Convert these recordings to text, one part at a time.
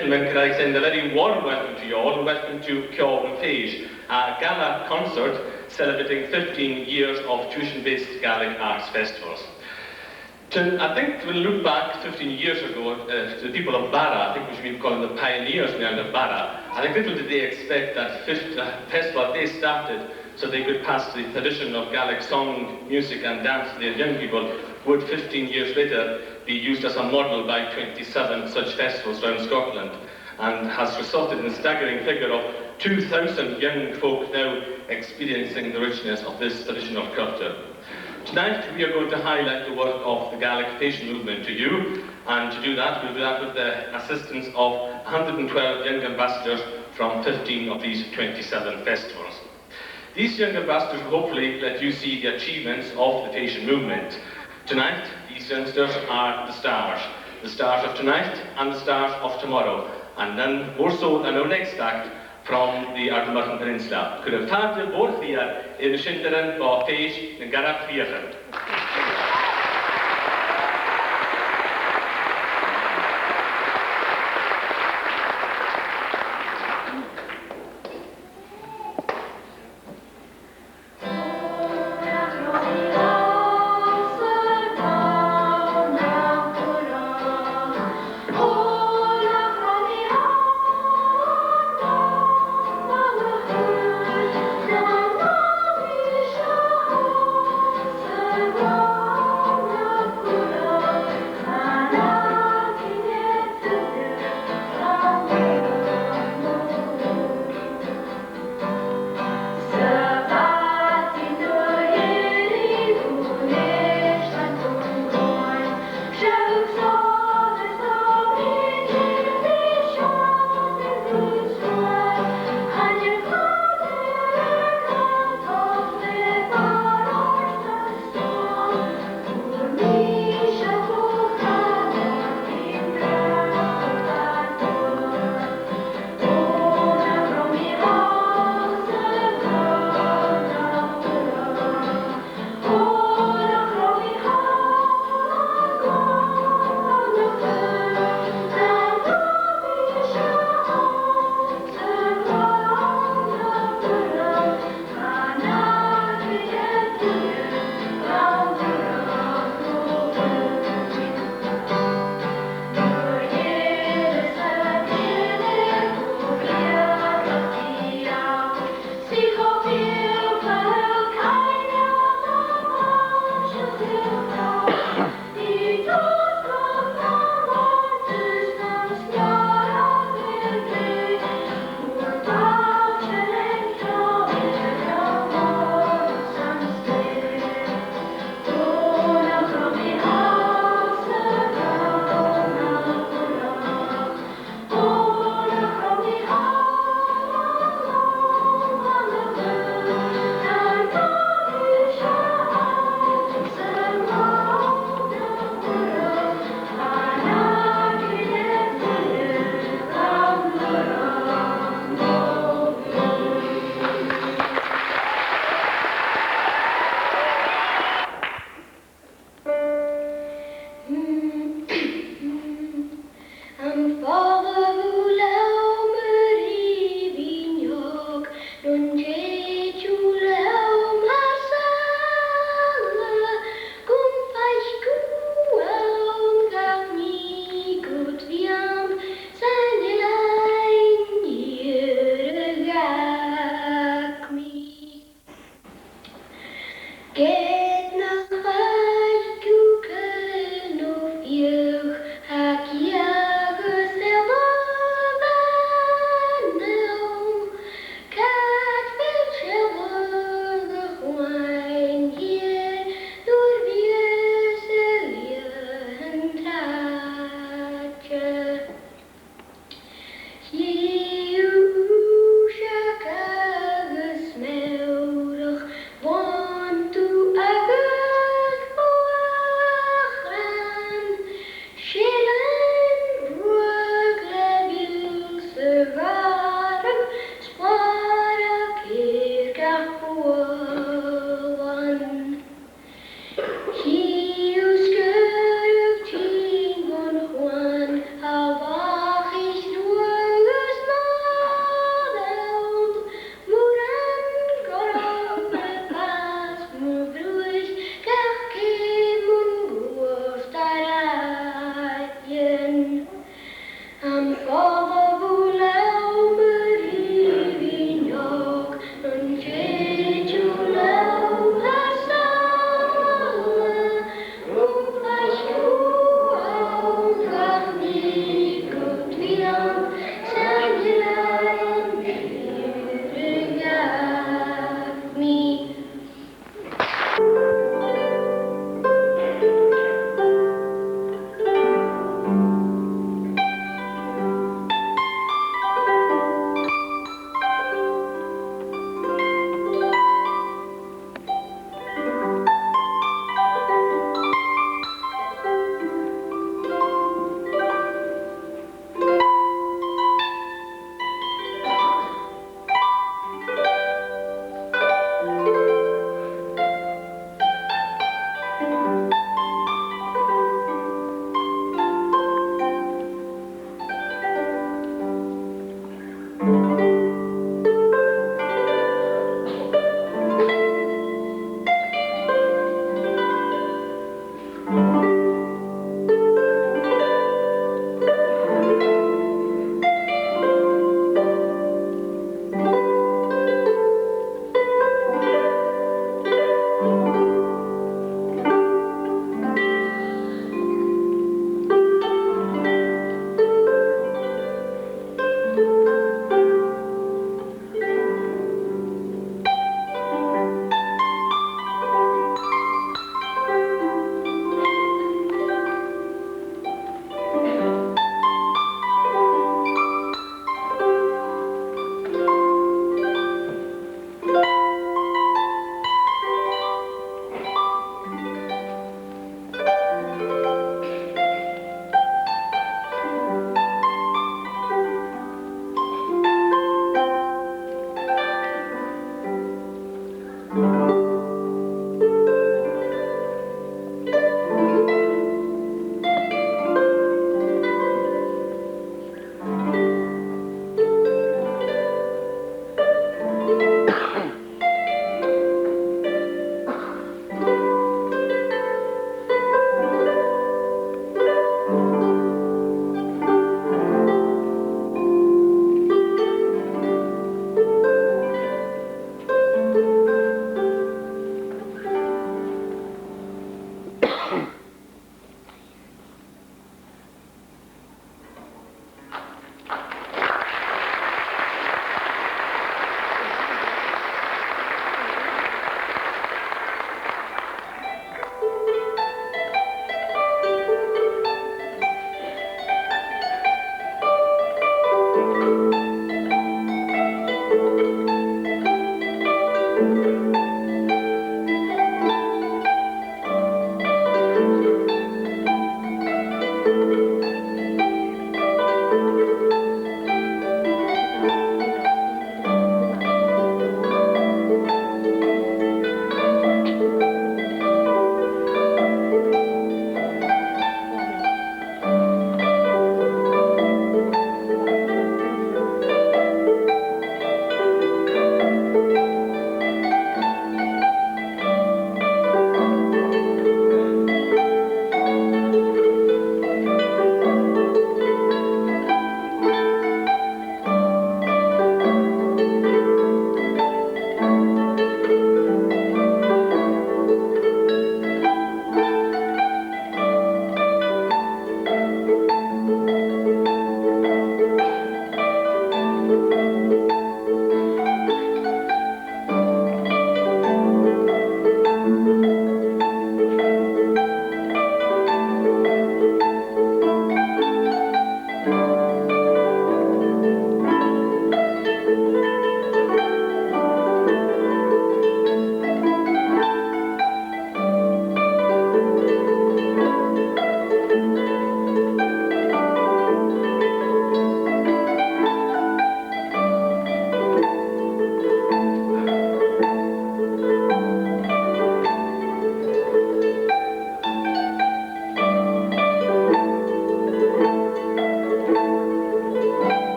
gentlemen, can I extend a very warm welcome to you all, and welcome to Feis, a gala concert celebrating 15 years of tuition-based Gaelic arts festivals. I think we'll look back 15 years ago to the people of Barra. I think we should be calling them pioneers now of Barra. I think little did they expect that festival they started so they could pass the tradition of Gaelic song, music and dance to their young people would 15 years later be used as a model by 27 such festivals around Scotland, and has resulted in a staggering figure of 2,000 young folk now experiencing the richness of this traditional culture. Tonight we are going to highlight the work of the Gaelic Feis movement to you, and to do that we'll do that with the assistance of 112 young ambassadors from 15 of these 27 festivals. These young ambassadors will hopefully let you see the achievements of the Feis movement. Tonight, these youngsters are the stars of tonight and the stars of tomorrow, and then more so than our next act from the Ardmurton Peninsula. Could have started both here in the Shintaran or Feis in Garab Theatre. Oh,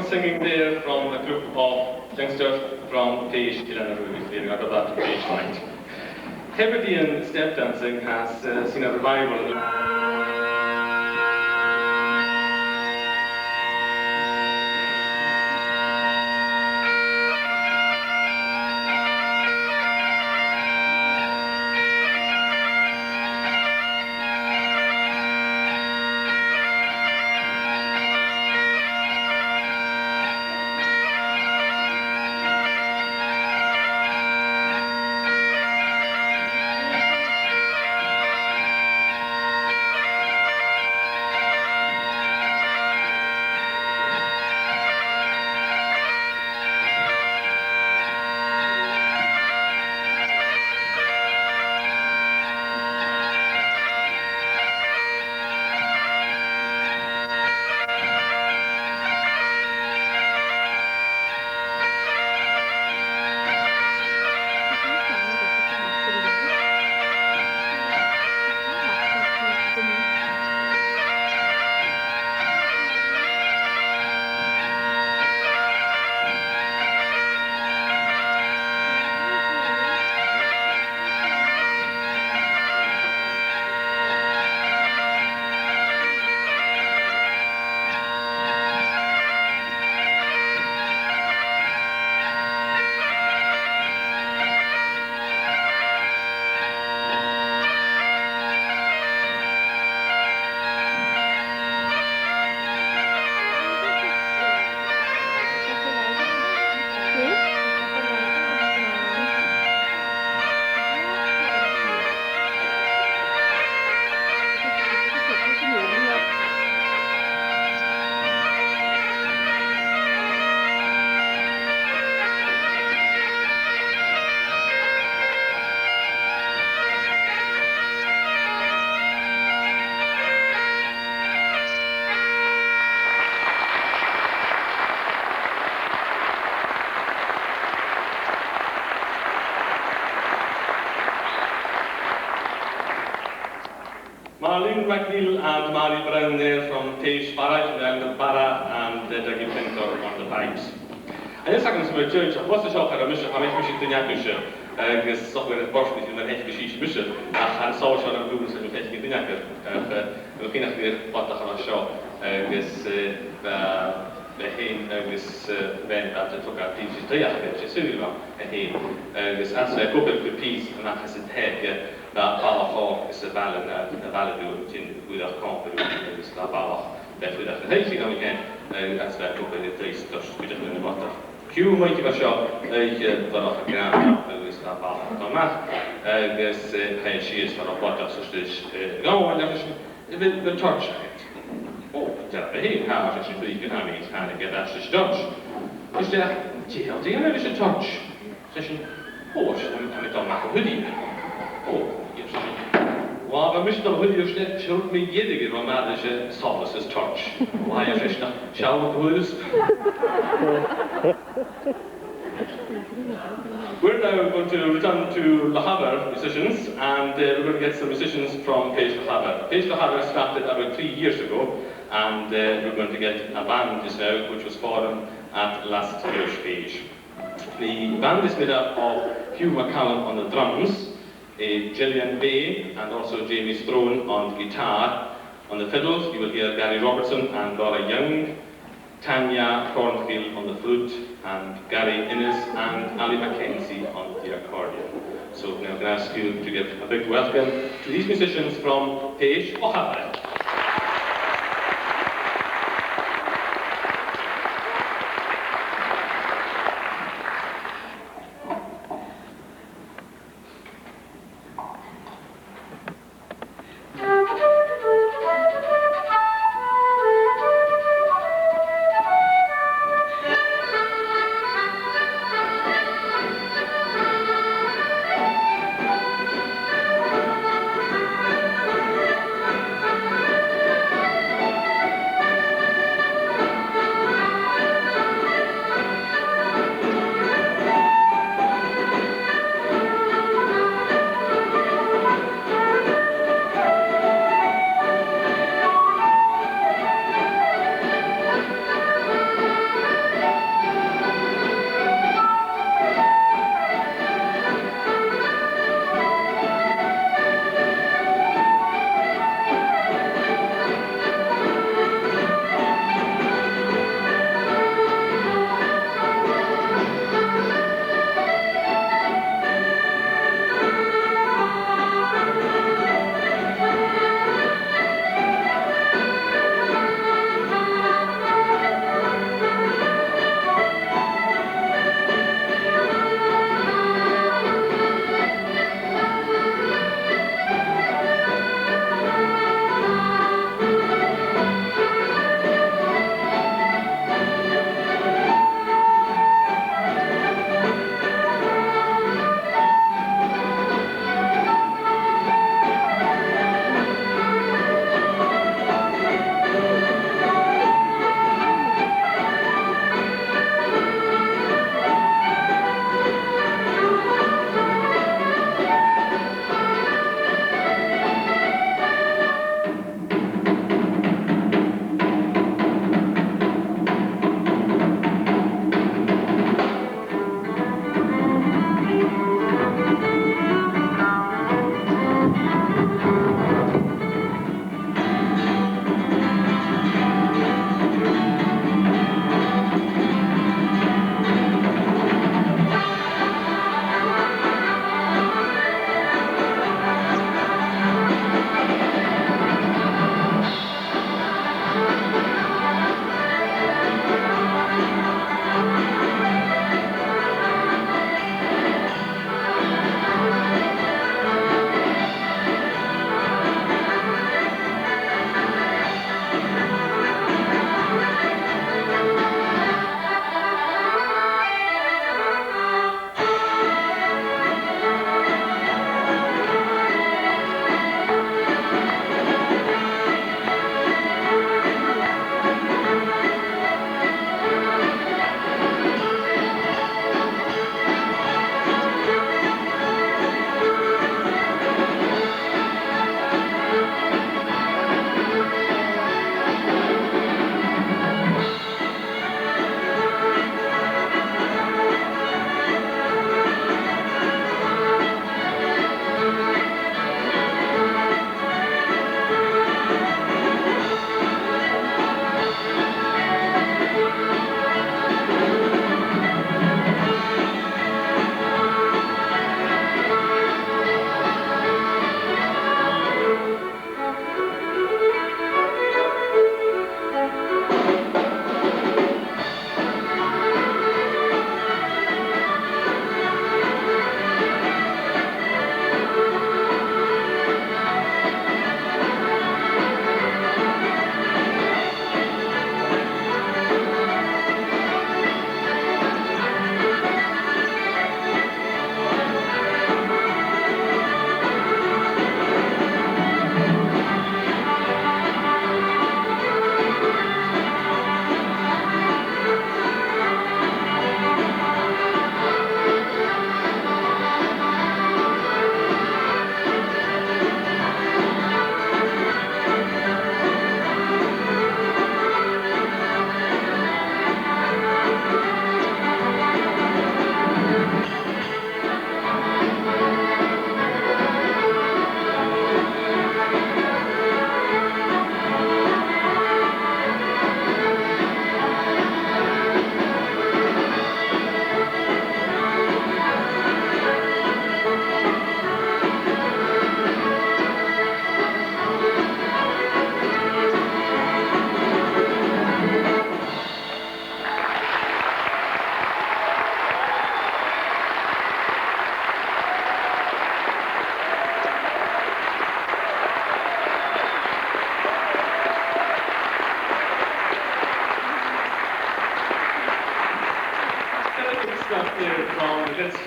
singing there from a group of youngsters from Feis, leaving out of that Feis right. Hebridean step dancing has seen a revival. Gaidheal and Mary Brown there from Feis Barrage and the Barra and the Gaidheal on the pipes. And this happens to be a church. What's the shock? I'm sure how much we should do. Because software is born with the head geschichte mission. And so shall I do this with head geschichte. We can actually what the whole show. Because the hen is when that the took out these three aspects. Silver a hen. Because as a couple of piece and that has it head. Dat Balach is a valid in hoe dat kan bedoelen. Dus dat Balach bij hoe dat heeft zich dan again als wij ook bij de drie største spelen in de water. Q moet je wel je dat nog gedaan dus dat Balach dan maar. Dus hij is van op wat dat dus gewoon dat is de torch. Oh, dat beheer haar als je vliegen aan iets aan ik dat is Dutch. Dus ja, die hebben is een torch. Zeg je, oh, en ik dan maken hoodie. Oh, well, I wish the hoodie showed me yet on that Solace's touch. Why a fish shall we lose? We're now going to return to Le Havre musicians, and we're going to get some musicians from Feis Le Havre. Feis Le Havre started about 3 years ago, and we're going to get a band just now, which was formed at last year's Feis. The band is made up of Hugh McCallum on the drums, Gillian Bay and also Jamie Strone on guitar. On the fiddles you will hear Gary Robertson and Laura Young, Tanya Cornfield on the flute, and Gary Innes and Ali Mackenzie on the accordion. So now I'm going to ask you to give a big welcome to these musicians from Feis Le Havre.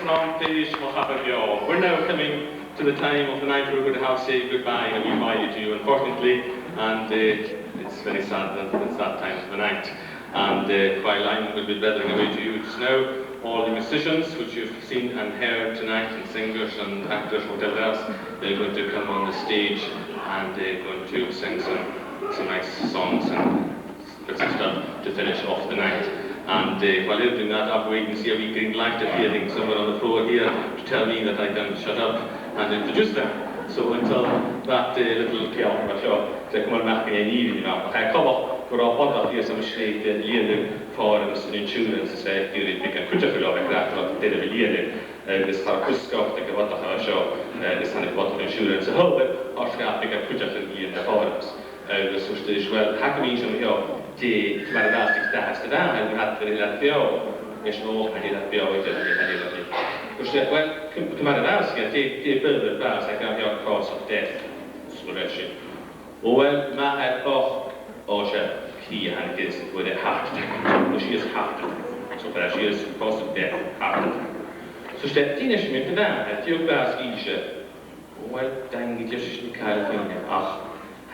We're now coming to the time of the night where we're going to have to say goodbye and goodbye to you, unfortunately, and it's very sad that it's that time of the night. And while I will be blethering away to you just now, all the musicians which you've seen and heard tonight, and singers and actors, whatever else, they're going to come on the stage and they're going to sing some nice songs and bits of stuff to finish off the night. And while they're doing that, I'll wait and see a wee green light appearing somewhere on the floor here to tell me that I can shut up and introduce them. So until that little kill, I'm sure, they come on back in evening, you know. I come up, we're all part of here, some shade, the leader for insurance society, we can put a fellow like that, or the leader, this Harkuskov, the Gavata show, this Hanny Bottle insurance, a whole bit, or scap, we can put a fellow in the forums. Dus zoals het is wel, hakken we zo'n ja, die variaties daar gedaan en we hadden dat veel, is nog en dat veel is dat niet. Dus wel, de variaties, die beelden baas, ik heb jou kort op tijd, zoals wel, maar het ook, als je hier aan het is, wordt het hard, dus hier is hard, zoals hier is kort op tijd hard. Dus dat tien is met de naam, het je ook baas is, wel, dan gaat je niet California, ach.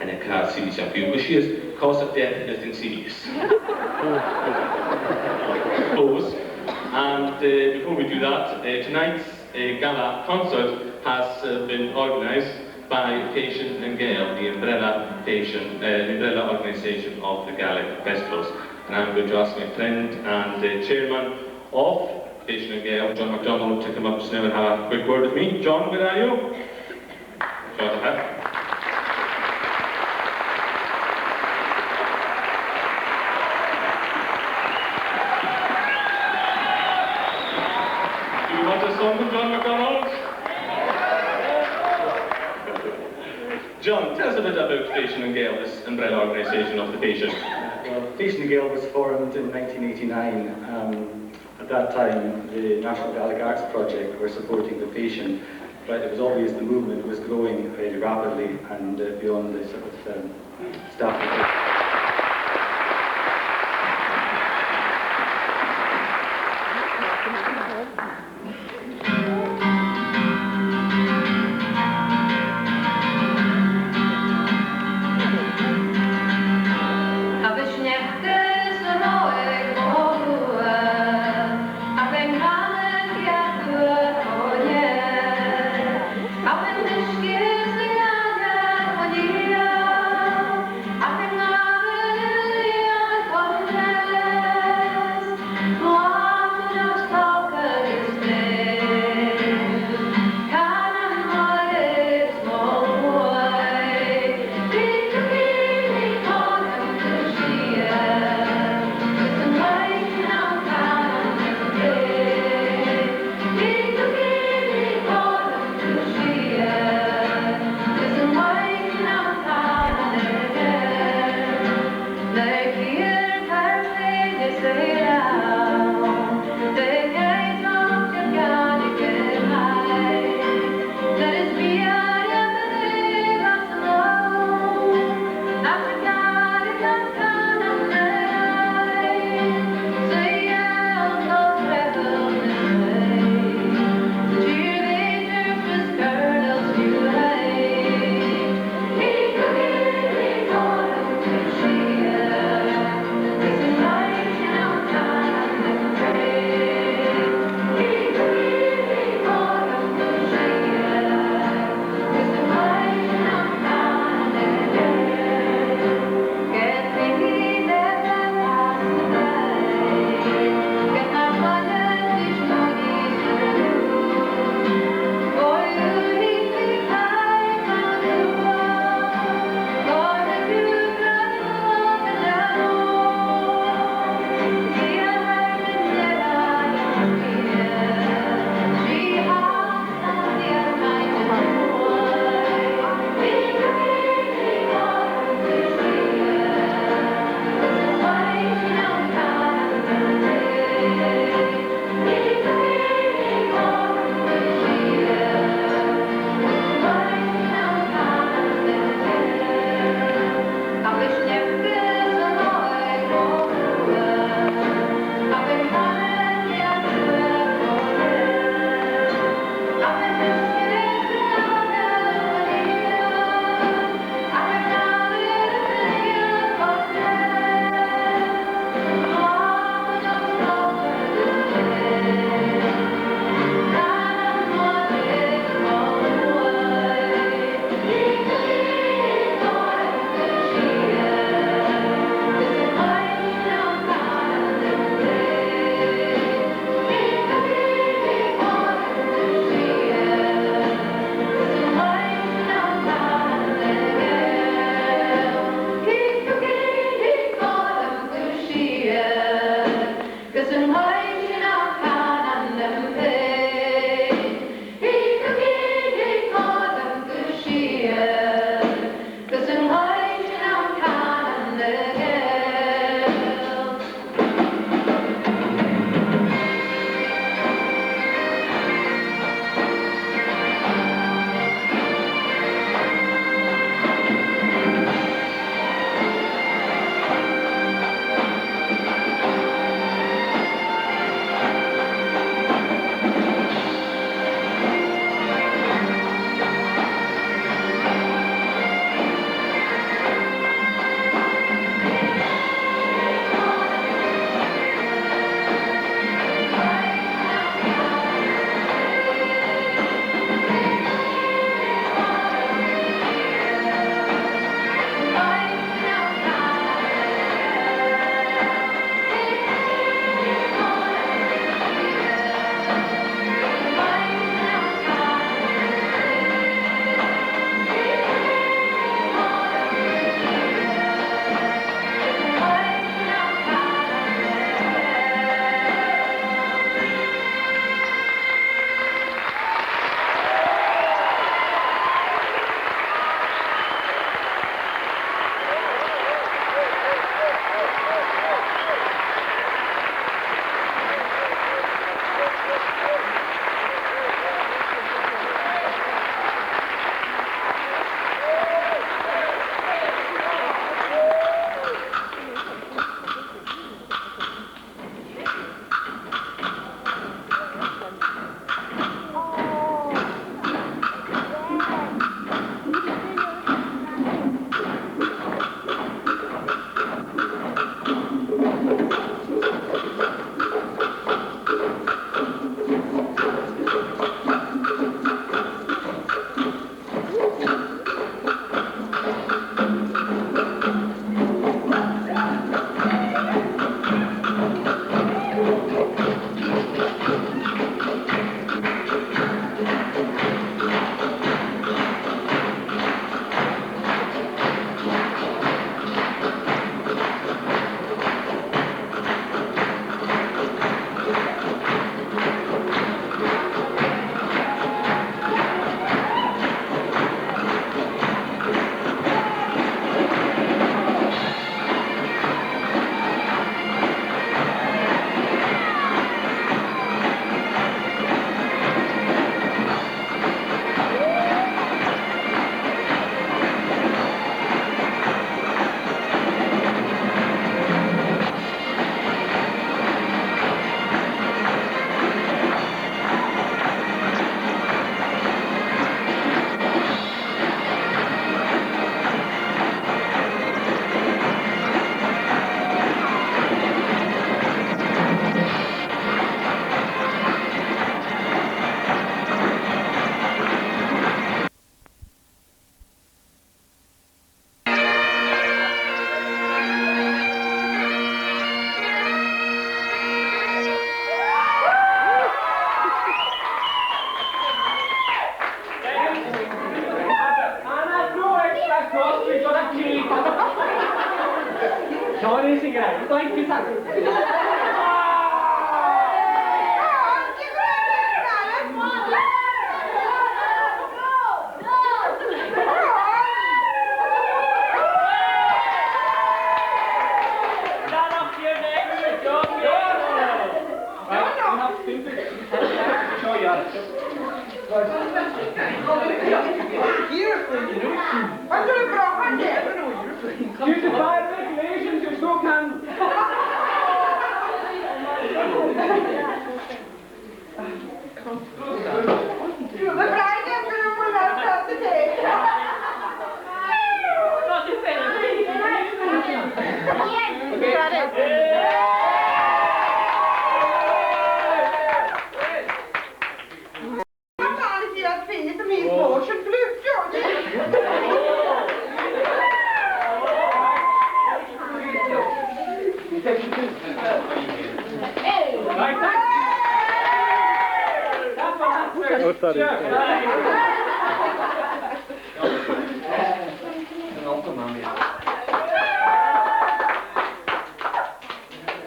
And a car series champion, which is cause of death nothing serious. Pose. And before we do that, tonight's gala concert has been organised by Feis and Gaidheal, the umbrella organisation of the Gaelic festivals. And I'm going to ask my friend and chairman of Feis and Gaidheal, John MacDonald, to come up just now and have a quick word with me. John, where are you? John, John MacDonald? John, tell us a bit about Feis and Gaidheal, this umbrella organisation of the patient. Well, Feis and Gaidheal was formed in 1989. At that time, the National Gaelic Arts Project were supporting the patient, but it was obvious the movement was growing very rapidly and beyond the sort of staff. I amazing guy. Thank you. Due to fire regulations, you so can. Oh, sorry.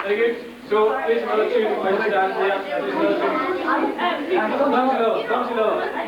Very good. So, here's another tune. I stand here. Here's another tune. Come to low.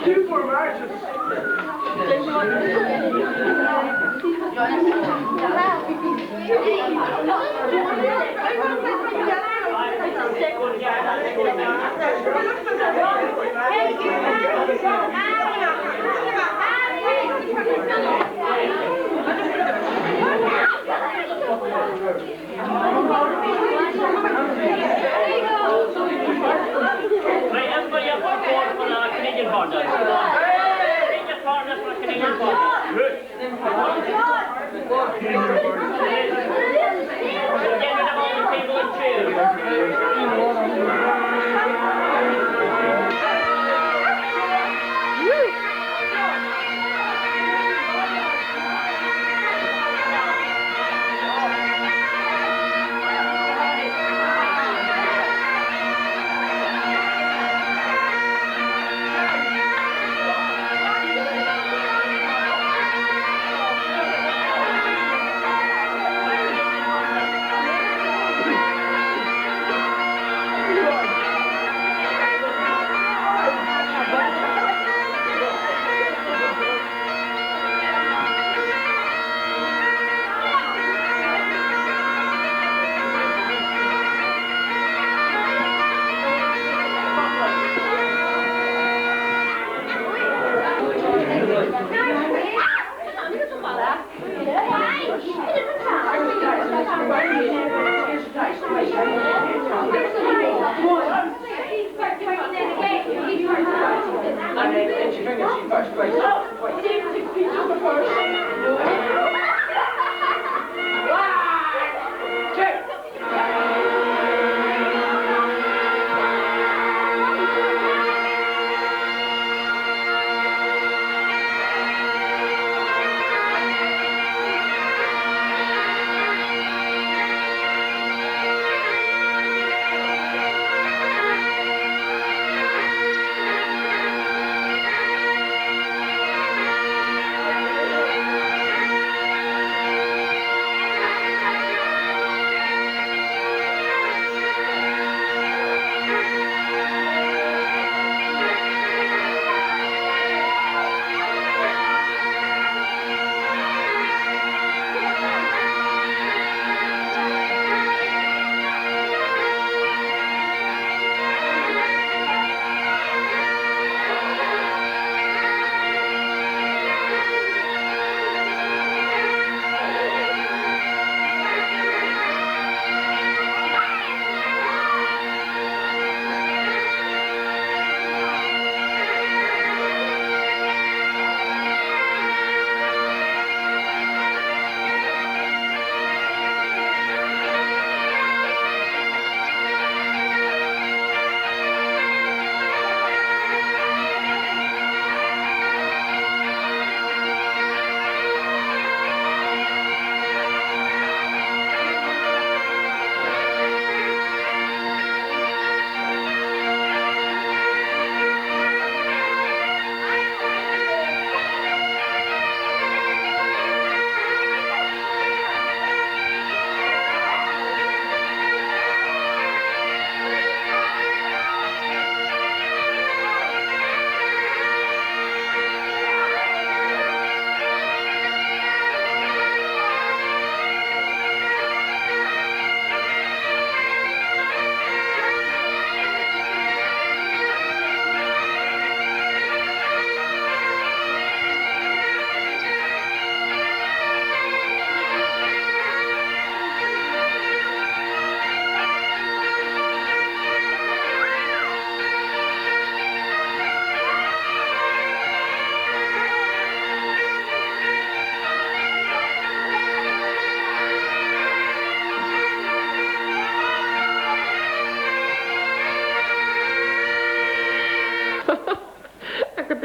Two more marches. Right, everybody up for Canadian partners. Canadian partners for Canadian partners. Good. Get rid of all the table and chairs.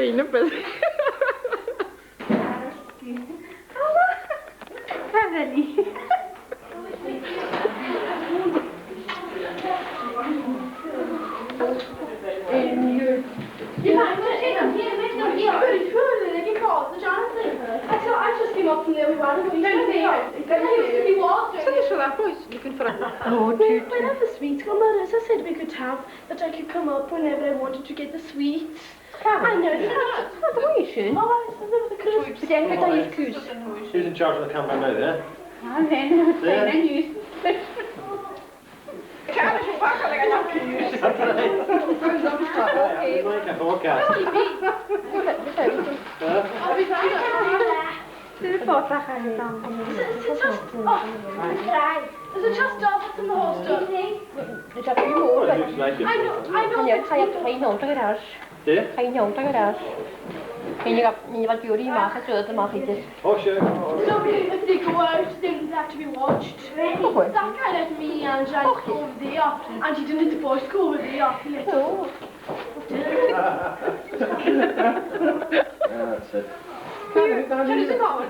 Fina pues. Cavali. I just came up from there. We wanted to whenever sweets come out, as I said we could have, that I could come up whenever I wanted to get the sweets. I know. Oh, I said there was a cruise. Who's in charge of the campaign now there? Amen. Amen. You. Kan je pakken dat je niet. Ik maak een voorkast. Is it just off from the holster? Ik heb je moeder. I know. Ga je geen noten gedaan? Geen noten gedaan. En je wat jullie maken, zo mag ik dit. Oh, sure. Nobody, if they go out, they have to be watched. That guy let me and Jan go over there, and he didn't let the boys go over there. He let them. That's it. Can you take over?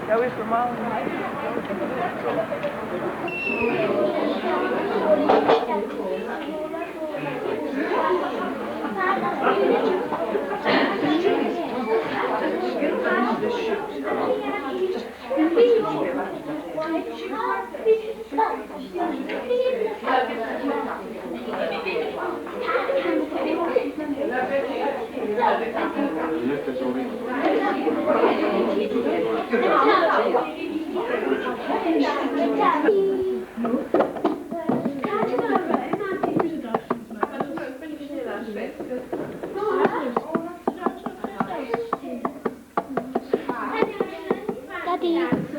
Dat is normaal.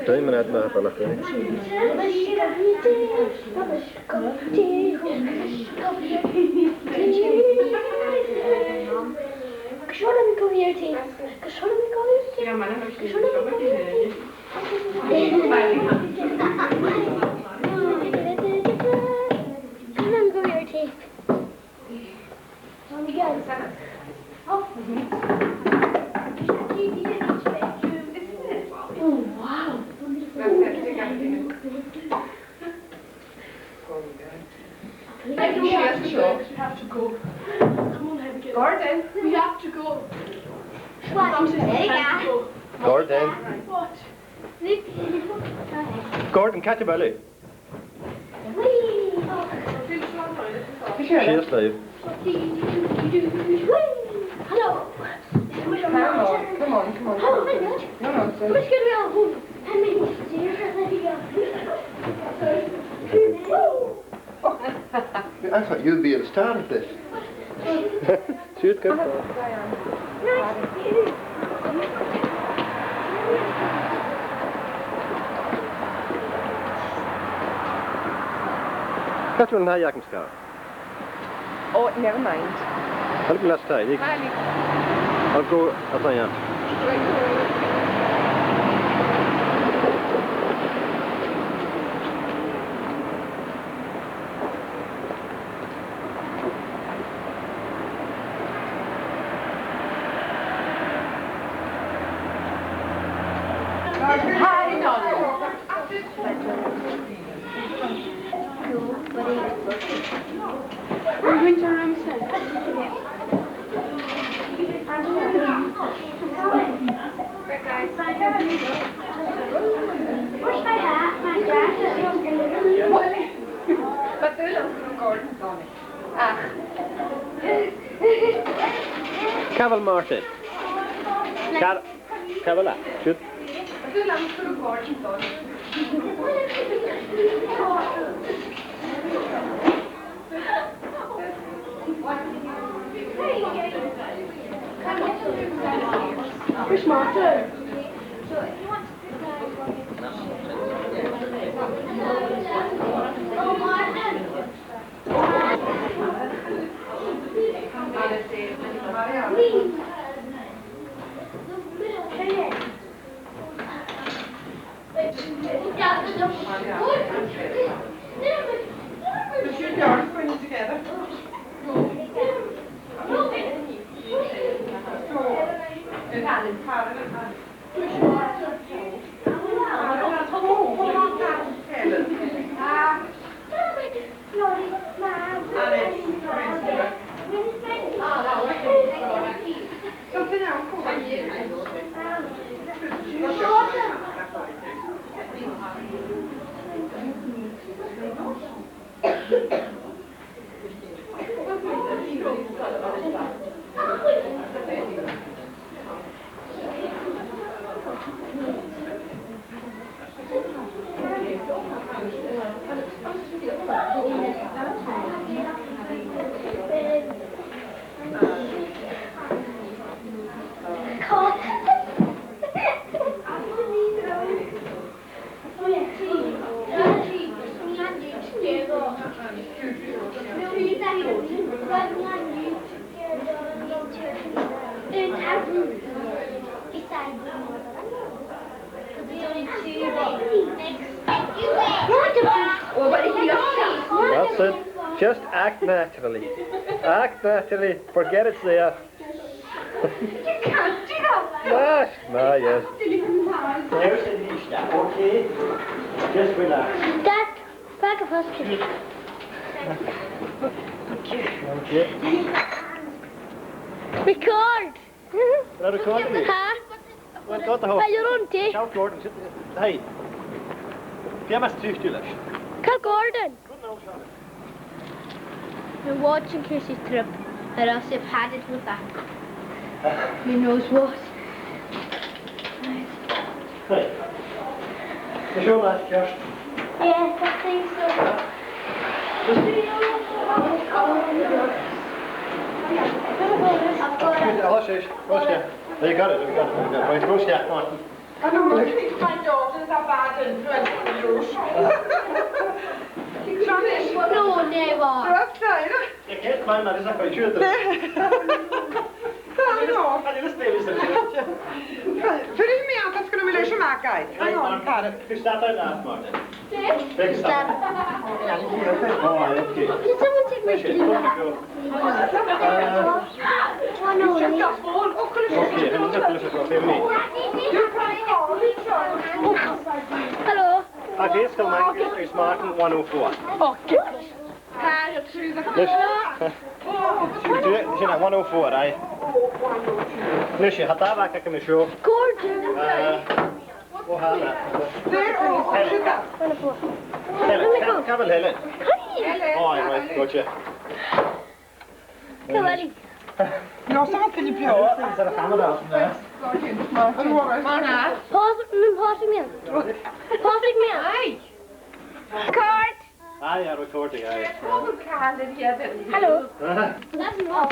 Doe je me net maar van achter. Oh, wow. We have to go. Come on, Abigail. Gordon. We have to go. Gordon. What? Gordon, catch your belly. Cheers, Dave. Hello. Come on. Oh my God. No, sir. Let's get around home. 10 minutes. I thought you'd be at the start of this. Shoot, good. Got you on high yakin scar. Oh, never mind. I'll go last time. I'll go as I am. I'm going to room set. Where's my hat? My jacket? Wat doe je dan voor een Gordon Tonic? Ach. Caval Martin. Cavala. Shoot. Wat doe je dan voor een Gordon Tonic? You're smarter. That's it. Just act naturally. Act naturally. Forget it's there. You can't do that. Yes. There's the Lista, okay? Just relax. Dad, back of us. Okay. Record. Är du klar nu? Här. Vad gott att ha. Vad gör ont i? Ciao, Gordon. Hej. Jag måste tyst till dig. Call Gordon. We're watching Kirsty's trip, or else you've had it with that. Who knows what? Hej. Är du klar, Kirst? Yes, I think so. Ja, precis. Varsågod. Det går det. Varsågod, Martin. No, never. Jag kan inte minna det så på köttet. För det är med att skulle vilja smaka i. Vi startar en natt, Martin. Stop. Okej. Did someone take my drink? One only. Okej, han ska plussa på 5 minuter. Hello. Okej, ska man ju Martin 104. Okay. Dus, je naar 104, hè? Dus je gaat daar waar ik hem show. Gordon. Hoe gaan we? Helen. Kan wel Helen. Oh, ja, gotcha. Kom maar in. Jag sa inte ni bjöd. Så det kommer där. Patrik med. Nej. Kort. Ah, ja, recording, ja. Hello. That's wrong.